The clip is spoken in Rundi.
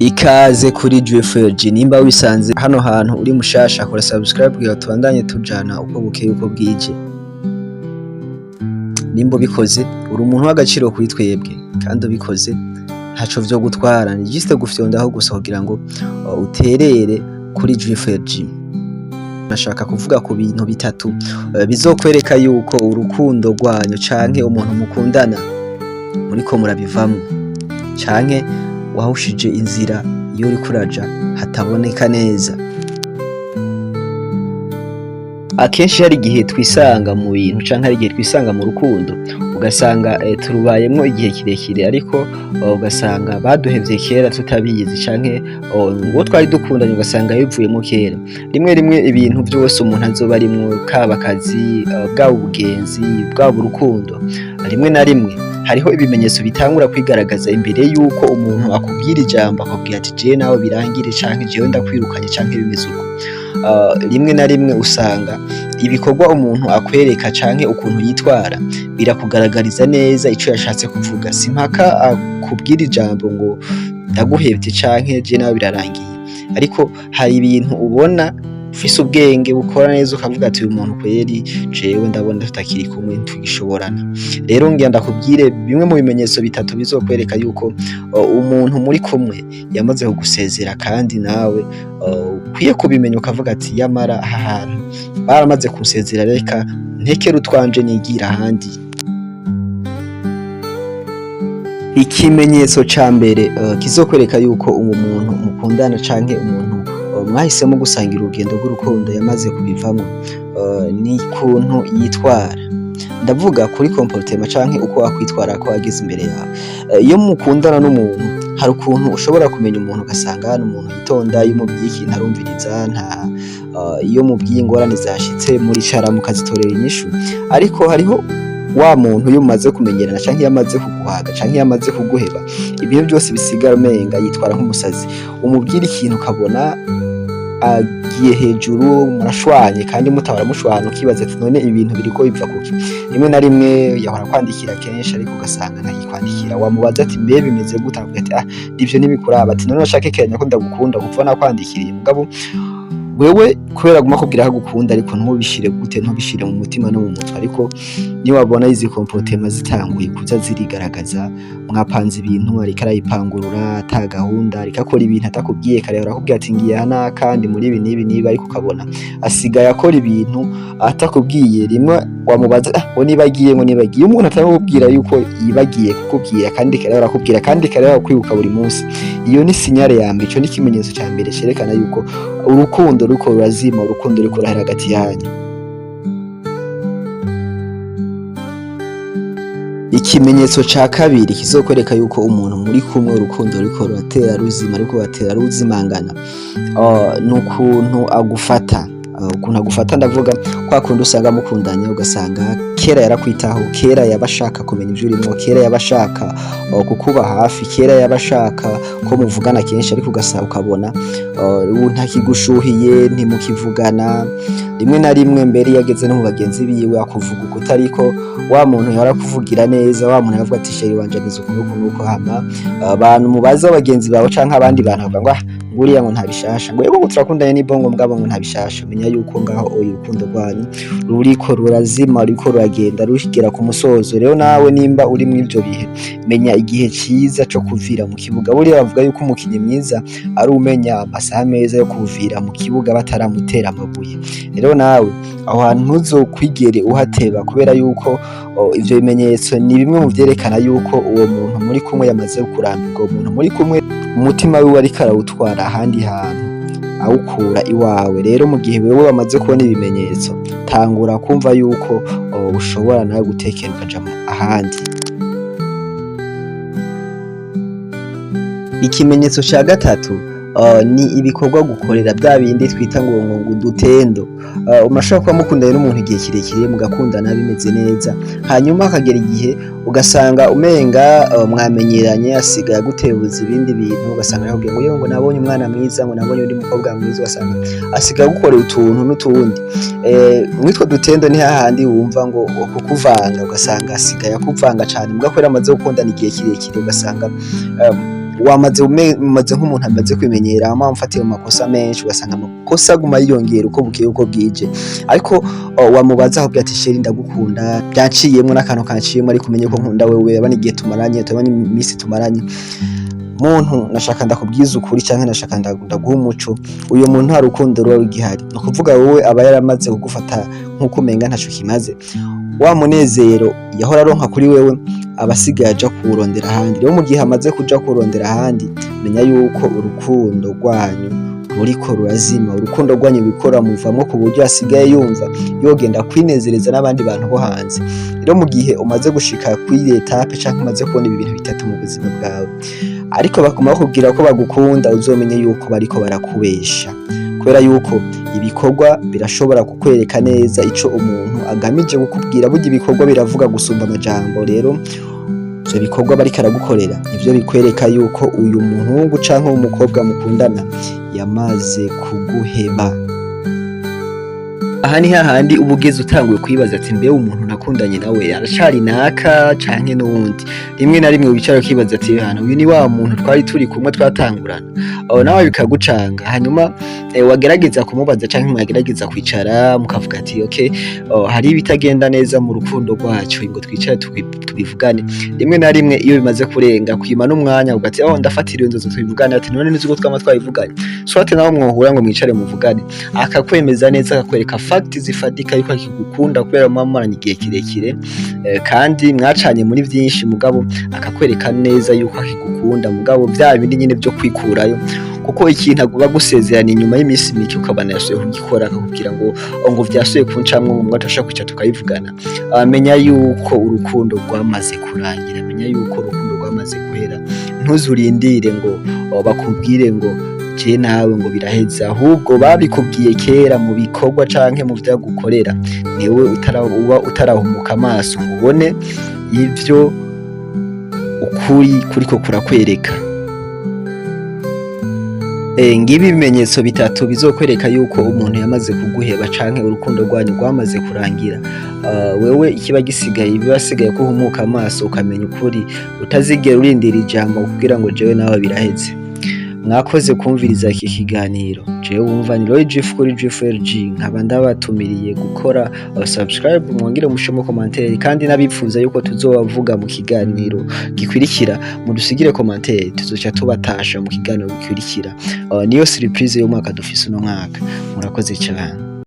Ikaze kuri J4G nimba wisanze hano hantu uri mushasha kora subscribe kugira tubandanye tujana uko bukeye uko bwije. Nimba bikoze uri umuntu w'agaciro kuri twebwe kandi ubikoze ntaco vyo gutwara ni juste gufyondaho gusa kugira ngo uterere kuri J4G. Nashaka kuvuga ku bintu bitatu bizokwereka yuko urukundo rwanyu canke umuntu mukundana muriko murabivamwo canke wahushije inzira iyo uri kuraja hataboneka neza. Akenshi hari igihe twisanga mu bintu canke hari igihe twisanga mu rukundo ugasanga turubayemwo igihe kirekire ariko ugasanga baduhevye kera tutabizi canke ngo twari dukundanye ugasanga yivuyemo kera. Rimwe ibintu byose umuntu azoba arimwo kaba akazi bwaba ubugenzi bwaba urukundo rimwe na rimwe hariho ibimenyetso bitangura kwigaragaza imbere yuko umuntu akubwira ijambo akubwira ati je nawe birangire canke jewe ndakwirukanye canke bimeze uko. Rimwe na rimwe usanga ibikorwa umuntu akwereka canke ukuntu yitwara birakugaragariza neza ico yashatse kuvuga. Simpaka akubwira ijambo ngo ndaguhevye canke je nawe birarangiye, ariko hari ibintu ubona ufise ubwenge bukora neza ukavuga ati uyu muntu kweri jewe ndabona tutakiri kumwe tugishoborana. Rero ngira ndakubwire bimwe mu bimenyetso bitatu bizokwereka yuko umuntu muri kumwe yamaze kugusezera kandi nawe ukwiye kubimenya ukavuga ati yamara aha hantu baramaze kunsezera reka ntekere utwanje nigira ahandi. Ikimenyetso ca mbere kizokwereka yuko umuntu mukundana canke umuntu mwahisemo gusangira urugendo rw'urukundo yamaze kubivamo ni kuntu yitwara. Ndavuga kuri comportement canke uko wakwitwara ko ageze imbere yawe. Iyo mukundana n'umuntu hari ukuntu ushobora kumenya umuntu ugasanga hano umuntu yitonda, iyo mubwiye ikintu arumviriza, nta iyo mubwiye ingorane zashitse muricara mukazitorera inyishu. Ariko hariho wa muntu iyo umaze kumenyerana canke yamaze kuguhaga canke yamaze kuguheba ibintu byose bisigara umenga yitwara nk'umusazi. Umubwira ikintu ukabona agiye hejuru murashwanye kandi mutabara mushwana ukibaza ati none ibintu biriko biva kuki. Rimwe na rimwe yahora kwandikira kenshi ariko ugasanga ntakikwandikira, wamubaza ati mbe bimeze gute akavuga ati ivyo ntibikuraba, ati none urashaka kenya ko ndagukunda kuva nakwandikiriye mugabo wewe kubera guma kubwira ko gukunda ariko ntubishire gute, ntubishire mu mutima no mu mutwe. Ariko ni wabona izi comportement zitanguye kuza zirigaragaza mwapanze ibintu ariko arayipangurura ata gahunda ariko akora ibintu atakubwiye kare arakubwira ati ngiye hana kandi muri ibi nibi ariko ukabona asigaye akora ibintu atakubwiye. Rimwe wamubaza ngo nibagiye umuntu atakubwira yuko yibagiye kukubwira kandi kare arakubwira kandi kare akwibuka buri munsi. Iyo ni sinyale ya mbere, ico ni ikimenyetso ca mbere cerekana yuko urukundo ruko rurazima, urukundo ruko ruri hagati yanyu. Ikimenyetso ca kabiri kizokwereka yuko umuntu muri kumwe urukundo ruko ruratera ruzima ariko batera ruzimangana nukuntu agufata. Ukuntu agufata ndavuga kwa kundi usanga mukundanye ugasanga kera yarakwitaho, kera yabashaka kumenya ivyo urimo, kera yabashaka kukuba hafi, kera yabashaka ko muvugana kenshi ariko ugasanga ukabona ntakigushuhiye ntimukivugana. Rimwe na rimwe mbere yageze no mu bagenzi biwe akuvuga uko utariko wa muntu yara kuvugira neza, wa muntu yavuga ati sheri wanje agize ukuntu nuko hama abantu mubaza abagenzi bawe canke abandi bantu bavuga ngo nguriya ngo ntabishasha ngo yego turakundanye n'ibongo mugabo ngo ntabishasha. Menya yuko ngaho urukundo rwanyu ruriko rurazima, ruriko ruragenda rushigera ku musozo. Rero nawe nimba uri mu ivyo bihe menya igihe ciza co kuvira mu kibuga. Buriya bavuga yuko umukinyi mwiza ari umenya amasaha meza yo kuvira mu kibuga bataramutera amabuye. Rero nawe aho hantu ntuzokwigere uhateba kubera yuko ivyo bimenyetso ni bimwe mu vyerekana yuko uwo muntu muri kumwe yamaze kurambirwa. Umuntu muri kumwe umutima wiwe ariko arawutwara ahandi hantu awukura iwawe. Rero mu gihe wewe wamaze kubona ibimenyetso tangura kumva yuko ushobora nawe gutekera ukaja ahandi. Ikimenyetso ca gatatu ni ibikorwa gukorera bya bindi twita ngo udutendo. Umashaka kuba mukundanye n'umuntu igihe kirekire mugakundana bimeze neza, hanyuma akagera igihe ugasanga umenga mwamenyeranye asigaye agutebuza ibindi bintu, ugasanga yakubwiye ngo nabonye umwana mwiza, ngo nabonye undi mukobwa mwiza, ugasanga asigaye gukorera utuntu n'utundi. Mwitwa dutendo ni hahandi wumva ngo kukuvanga, ugasanga asigaye akuvanga cyane mugakorera amaze gukundana igihe kirekire, ugasanga umaze nk'umuntu amaze kwimenyera amamfatira mu makosa menshi, ugasanga amakosa aguma yiyongera uko bukeye uko bwije, ariko wamubaza akubwira ati sheri ndagukunda, byanciyemwo n'akantu kanciyemwo ariko umenye ko nkunda wewe, abana igihe tumaranye, turabona iminsi tumaranye, muntu nashaka ndakubwiza ukuri canke nashaka ndaguha umuco, uyo muntu hari urukundo ruba rugihari, no kuvuga wowe aba yaramaze kugufata nk'uko umenga ntaco kimaze, wa munezero yahora aronka kuri wewe abasigaye aja kuwurondera ahandi. Rero mu gihe amaze kuja kurondera ahandi, menya yuko urukundo rwanyu ruriko rurazima, urukundo rwanyu rukora muvamwo ku buryo asigaye yumva yogenda kwinezereza n'abandi bantu bo hanze. Rero mu gihe umaze gushika kuri etape canke umaze kubona ibi bintu bitatu mu buzima bwawe, ariko bakuma bakubwira ko bagukunda, uzomenye yuko bariko barakubesha, kubera yuko ibikorwa birashobora kukwereka neza ico umuntu agamije kukubwira. Burya ibikorwa biravuga gusumba amajambo, rero ivyo bikorwa bariko aragukorera nivyo bikwereka yuko uyu muhungu canke umukobwa mukundana yamaze kuguheba. Aha ni hahandi uba ugeze utanguye kwibaza ati mbe umuntu nakundanye nawe aracari naka canke n'uwundi. Rimwe na rimwe wicara ukibaza ati hano uyu ni wa muntu twari turi kumwe twatangurana, aho nawe bikagucanga, hanyuma wagerageza kumubaza canke mwagerageza kwicara mukavuga ati okay, hari ibitagenda neza mu rukundo rwacu, ngo twicare tubivugane. Rimwe na rimwe iyo bimaze kurenga kwima n'umwanya ugati ndafatira inzozo tubivugane, ati none nizuko twama twabivuganye, swate nawe mwohura ngo mwicare muvugane, akakwemeza neza akakwereka fact zifatika yuko akigukunda kubera mwamaranye igihe kirekire, kandi mwacanye muri vyinshi, mugabo akakwereka neza yuko akigukunda, mugabo vya bindi nyine byo kwikurayo, kuko ikintu bagusezerana inyuma y'imisi mike ukabana yasuye kugikora, akakubwira ngo vyasuye kuncamwe ngo mwatashaka kwica tukayivugana. Menya yuko urukundo rwamaze kurangira, menya yuko urukundo rwamaze guhera, ntuzurindire ngo bakubwire ngo je nawe ngo biraheza, ahubwo babikubwiye kera mu bikorwa canke mu vyagukorera, niwe utarahumuka amaso ngo ubone ivyo ukuri kuriko kurakwereka. Ngibi ibimenyetso bitatu bizokwereka yuko umuntu yamaze kuguheba canke urukundo rwanyu rwamaze kurangira. Wewe ikiba gisigaye bibasigaye ko uhumuka amaso ukamenya ukuri, utazigera urindira ijambo kugira ngo jewe nawe biraheze. Mwakoze kumviriza iki kiganiro. Jewe wumva ni Roy Jeff kuri GFLG, nkaba ndabatumiriye gukora subscribe, mwongere mushemo commentaire, kandi nabipfuza yuko tuzobavuga mu kiganiro gikwirikira, mudusigire commentaire, tuzoca tubatasha mu kiganiro gikwirikira. Niyo surprise y'umwaka dufise uno mwaka. Murakoze cyane.